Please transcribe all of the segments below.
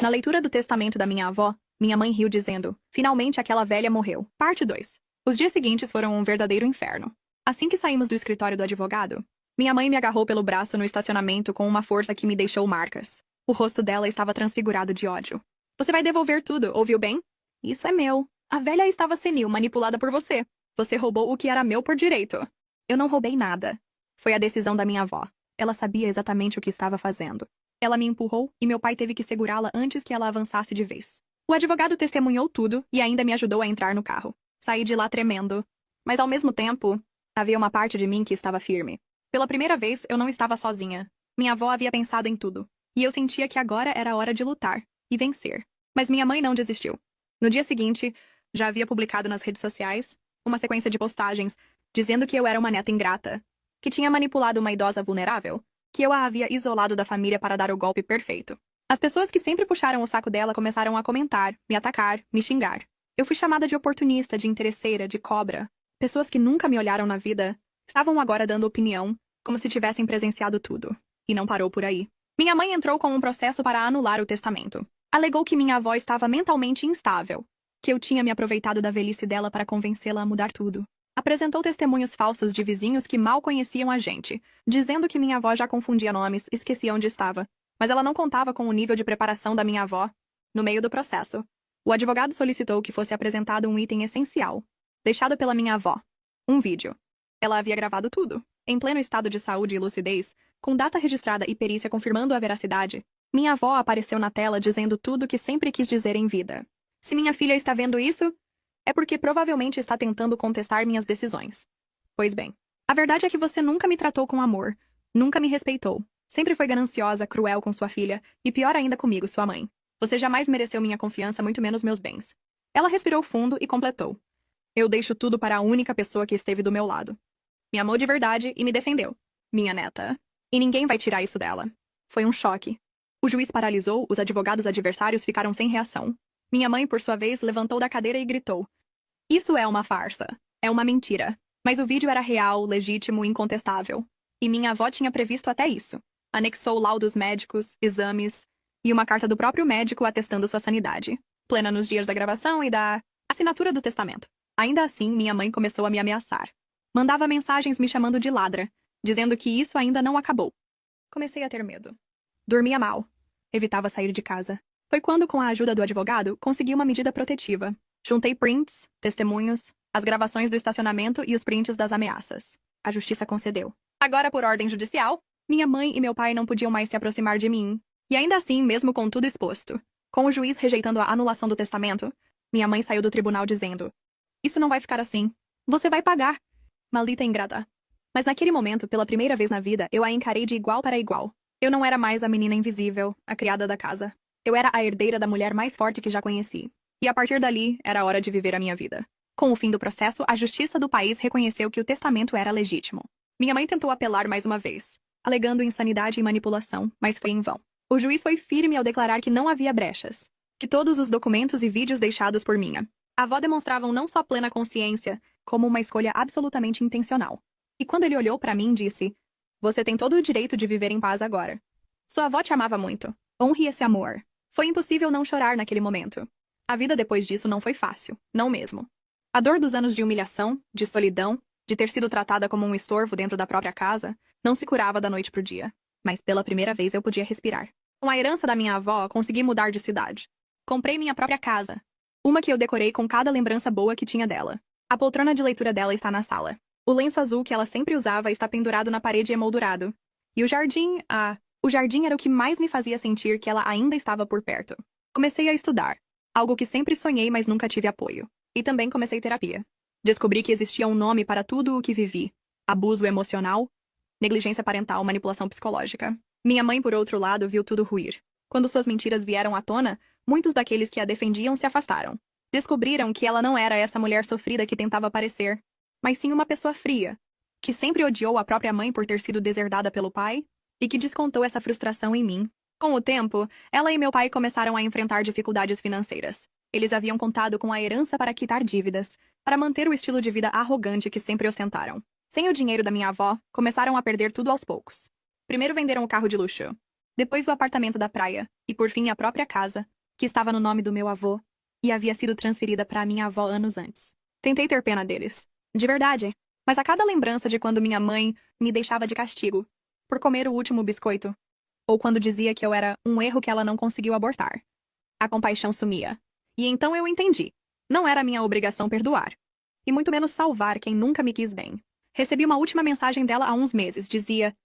Na leitura do testamento da minha avó, minha mãe riu dizendo: "Finalmente aquela velha morreu." Parte 2. Os dias seguintes foram um verdadeiro inferno. Assim que saímos do escritório do advogado, minha mãe me agarrou pelo braço no estacionamento com uma força que me deixou marcas. O rosto dela estava transfigurado de ódio. "Você vai devolver tudo, ouviu bem? Isso é meu. A velha estava senil, manipulada por você. Você roubou o que era meu por direito." Eu não roubei nada. Foi a decisão da minha avó. Ela sabia exatamente o que estava fazendo. Ela me empurrou e meu pai teve que segurá-la antes que ela avançasse de vez. O advogado testemunhou tudo e ainda me ajudou a entrar no carro. Saí de lá tremendo. Mas ao mesmo tempo, havia uma parte de mim que estava firme. Pela primeira vez, eu não estava sozinha. Minha avó havia pensado em tudo. E eu sentia que agora era hora de lutar e vencer. Mas minha mãe não desistiu. No dia seguinte, já havia publicado nas redes sociais uma sequência de postagens dizendo que eu era uma neta ingrata, que tinha manipulado uma idosa vulnerável, que eu a havia isolado da família para dar o golpe perfeito. As pessoas que sempre puxaram o saco dela começaram a comentar, me atacar, me xingar. Eu fui chamada de oportunista, de interesseira, de cobra. Pessoas que nunca me olharam na vida estavam agora dando opinião, como se tivessem presenciado tudo. E não parou por aí. Minha mãe entrou com um processo para anular o testamento. Alegou que minha avó estava mentalmente instável, que eu tinha me aproveitado da velhice dela para convencê-la a mudar tudo. Apresentou testemunhos falsos de vizinhos que mal conheciam a gente, dizendo que minha avó já confundia nomes, esquecia onde estava. Mas ela não contava com o nível de preparação da minha avó. No meio do processo, o advogado solicitou que fosse apresentado um item essencial, deixado pela minha avó. Um vídeo. Ela havia gravado tudo. Em pleno estado de saúde e lucidez, com data registrada e perícia confirmando a veracidade, minha avó apareceu na tela dizendo tudo o que sempre quis dizer em vida. Se minha filha está vendo isso, é porque provavelmente está tentando contestar minhas decisões. Pois bem, a verdade é que você nunca me tratou com amor, nunca me respeitou, sempre foi gananciosa, cruel com sua filha, e pior ainda comigo, sua mãe. Você jamais mereceu minha confiança, muito menos meus bens. Ela respirou fundo e completou: "Eu deixo tudo para a única pessoa que esteve do meu lado. Me amou de verdade e me defendeu. Minha neta. E ninguém vai tirar isso dela." Foi um choque. O juiz paralisou, os advogados adversários ficaram sem reação. Minha mãe, por sua vez, levantou da cadeira e gritou: "Isso é uma farsa. É uma mentira." Mas o vídeo era real, legítimo e incontestável. E minha avó tinha previsto até isso. Anexou laudos médicos, exames e uma carta do próprio médico atestando sua sanidade, plena nos dias da gravação e da assinatura do testamento. Ainda assim, minha mãe começou a me ameaçar. Mandava mensagens me chamando de ladra, dizendo que isso ainda não acabou. Comecei a ter medo. Dormia mal. Evitava sair de casa. Foi quando, com a ajuda do advogado, consegui uma medida protetiva. Juntei prints, testemunhos, as gravações do estacionamento e os prints das ameaças. A justiça concedeu. Agora, por ordem judicial, minha mãe e meu pai não podiam mais se aproximar de mim. E ainda assim, mesmo com tudo exposto, com o juiz rejeitando a anulação do testamento, minha mãe saiu do tribunal dizendo: "Isso não vai ficar assim. Você vai pagar." Maldita ingrata. Mas naquele momento, pela primeira vez na vida, eu a encarei de igual para igual. Eu não era mais a menina invisível, a criada da casa. Eu era a herdeira da mulher mais forte que já conheci. E a partir dali, era hora de viver a minha vida. Com o fim do processo, a justiça do país reconheceu que o testamento era legítimo. Minha mãe tentou apelar mais uma vez, alegando insanidade e manipulação, mas foi em vão. O juiz foi firme ao declarar que não havia brechas, que todos os documentos e vídeos deixados por minha avó demonstravam não só plena consciência, como uma escolha absolutamente intencional. E quando ele olhou para mim, disse: "Você tem todo o direito de viver em paz agora. Sua avó te amava muito. Honre esse amor." Foi impossível não chorar naquele momento. A vida depois disso não foi fácil, não mesmo. A dor dos anos de humilhação, de solidão, de ter sido tratada como um estorvo dentro da própria casa, não se curava da noite pro dia. Mas pela primeira vez eu podia respirar. Com a herança da minha avó, consegui mudar de cidade. Comprei minha própria casa. Uma que eu decorei com cada lembrança boa que tinha dela. A poltrona de leitura dela está na sala. O lenço azul que ela sempre usava está pendurado na parede emoldurado. E o jardim, o jardim era o que mais me fazia sentir que ela ainda estava por perto. Comecei a estudar. Algo que sempre sonhei, mas nunca tive apoio. E também comecei terapia. Descobri que existia um nome para tudo o que vivi: abuso emocional, negligência parental, manipulação psicológica. Minha mãe, por outro lado, viu tudo ruir. Quando suas mentiras vieram à tona, muitos daqueles que a defendiam se afastaram. Descobriram que ela não era essa mulher sofrida que tentava parecer, mas sim uma pessoa fria, que sempre odiou a própria mãe por ter sido deserdada pelo pai, e que descontou essa frustração em mim. Com o tempo, ela e meu pai começaram a enfrentar dificuldades financeiras. Eles haviam contado com a herança para quitar dívidas, para manter o estilo de vida arrogante que sempre ostentaram. Sem o dinheiro da minha avó, começaram a perder tudo aos poucos. Primeiro venderam o carro de luxo, Depois o apartamento da praia, e por fim a própria casa, que estava no nome do meu avô, e havia sido transferida para minha avó anos antes. Tentei ter pena deles. De verdade. Mas a cada lembrança de quando minha mãe me deixava de castigo, por comer o último biscoito, ou quando dizia que eu era um erro que ela não conseguiu abortar, a compaixão sumia. E então eu entendi. Não era minha obrigação perdoar. E muito menos salvar quem nunca me quis bem. Recebi uma última mensagem dela há uns meses. Dizia: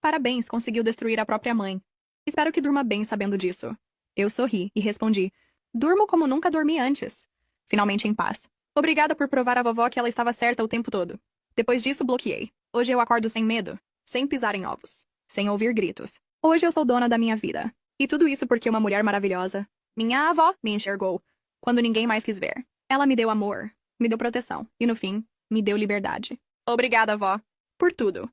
Parabéns, conseguiu destruir a própria mãe. Espero que durma bem sabendo disso. Eu sorri e respondi: Durmo como nunca dormi antes. Finalmente em paz. Obrigada por provar à vovó que ela estava certa o tempo todo. Depois disso, bloqueei. Hoje eu acordo sem medo, sem pisar em ovos, sem ouvir gritos. Hoje eu sou dona da minha vida. E tudo isso porque uma mulher maravilhosa, minha avó, me enxergou quando ninguém mais quis ver. Ela me deu amor, me deu proteção e, no fim, me deu liberdade. Obrigada, avó, por tudo.